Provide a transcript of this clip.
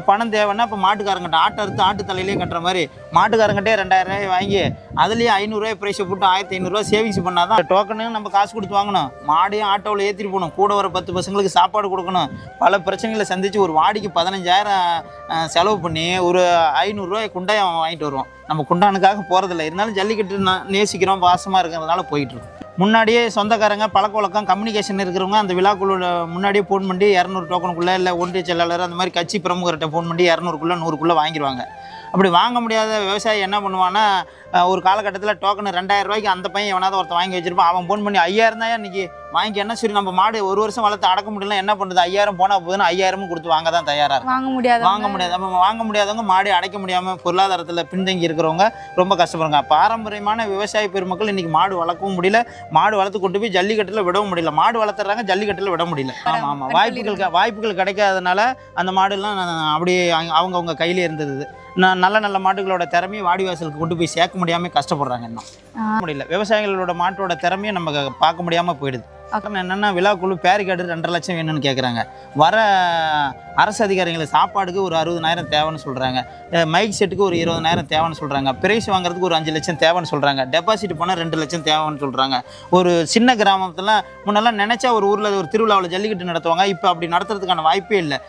பணம் தேவைன்னா இப்போ மாட்டுக்காரங்கிட்ட ஆட்டை அறுத்து ஆட்டு தலையிலே கட்டுற மாதிரி மாட்டுக்காரங்கிட்டே 2000 ரூபாய் வாங்கி அதுலேயே 500 ரூபாய் ப்ரைஸை போட்டு 1500 ரூபா சேவிங்ஸ் பண்ணால் தான் டோக்கனு நம்ம காசு கொடுத்து வாங்கணும். மாடையும் ஆட்டோவில் ஏற்றிட்டு போகணும். கூட வர 10 பசங்களுக்கு சாப்பாடு கொடுக்கணும். பல பிரச்சனைகளை சந்தித்து ஒரு வாடிக்கு 15000 செலவு பண்ணி ஒரு 500 ரூபாய் குண்டாயம் வாங்கிட்டு வருவோம். நம்ம குண்டானுக்காக போகிறதில்ல. இருந்தாலும் ஜல்லிக்கட்டு நேசிக்கிறோம், பாசமாக இருக்கிறதுனால போயிட்டுருக்கோம். முன்னாடியே சொந்தக்காரங்க பழக்க வழக்கம் கம்யூனிகேஷன் இருக்கிறவங்க அந்த விழாக்குள்ள முன்னாடியே ஃபோன் பண்ணி 200 டோக்கனுக்குள்ளே இல்லை ஒன்றிய செயலாளர் அந்த மாதிரி கட்சி பிரமுகர்கிட்ட ஃபோன் பண்ணி 200க்குள்ளே 100க்குள்ளே வாங்கிடுவாங்க. அப்படி வாங்க முடியாத விவசாயி என்ன பண்ணுவான்னா ஒரு காலகட்டத்தில் டோக்கனு 2000 ரூபாய்க்கு அந்த பையன் எவனாவது ஒருத்தன் வாங்கி வச்சிருப்பான். அவன் ஃபோன் பண்ணி 5000 தான் இன்றைக்கி வாங்கி என்ன சரி நம்ம மாடு ஒரு வருஷம் வளர்த்து அடக்க முடியல என்ன பண்ணுறது 5000 போனால் போதுன்னு 5000 கொடுத்து வாங்க தான் தயாராக இருக்கும். வாங்க முடியாது. நம்ம வாங்க முடியாதவங்க மாடு அடைக்க முடியாமல் பொருளாதாரத்தில் பின்தங்கி இருக்கிறவங்க ரொம்ப கஷ்டப்படுறாங்க. பாரம்பரியமான விவசாய பெருமக்கள் இன்றைக்கி மாடு வளர்க்கவும் முடியல, மாடு வளர்த்து கொண்டு போய் ஜல்லிக்கட்டில் விடவும் முடியல. மாடு வளர்த்துறாங்க, ஜல்லிக்கட்டில் விட முடியல. ஆமாம் வாய்ப்புகள் கிடைக்காதனால அந்த மாடுலாம் அப்படியே அவங்கவுங்க கையிலே இருந்தது. நல்ல மாடுகளோட திறமையை வாடிவாசலுக்கு கொண்டு போய் சேர்க்க முடியாமல் கஷ்டப்படுறாங்க. இன்னும் முடியல. விவசாயிகளோட மாட்டோட திறமையை நம்ம பார்க்க முடியாமல் போயிடுது. என்னென்னா விழாக்குழு பேரிகார்டு 2.5 லட்சம் வேணும்னு கேட்குறாங்க. வர அரசு அதிகாரிகளை சாப்பாடுக்கு ஒரு 60,000 தேவைன்னு சொல்கிறாங்க. மைக் செட்டுக்கு ஒரு 20,000 தேவைன்னு சொல்கிறாங்க. பிரைஸ் வாங்குறதுக்கு ஒரு 5 லட்சம் தேவைன்னு சொல்கிறாங்க. டெபாசிட் போனால் 2 லட்சம் தேவைன்னு சொல்கிறாங்க. ஒரு சின்ன கிராமத்தில் முன்னெல்லாம் நினச்சா ஒரு ஊரில் ஒரு திருவிழாவில் ஜல்லிக்கட்டு நடத்துவாங்க. இப்போ அப்படி நடத்துறதுக்கான வாய்ப்பே இல்லை.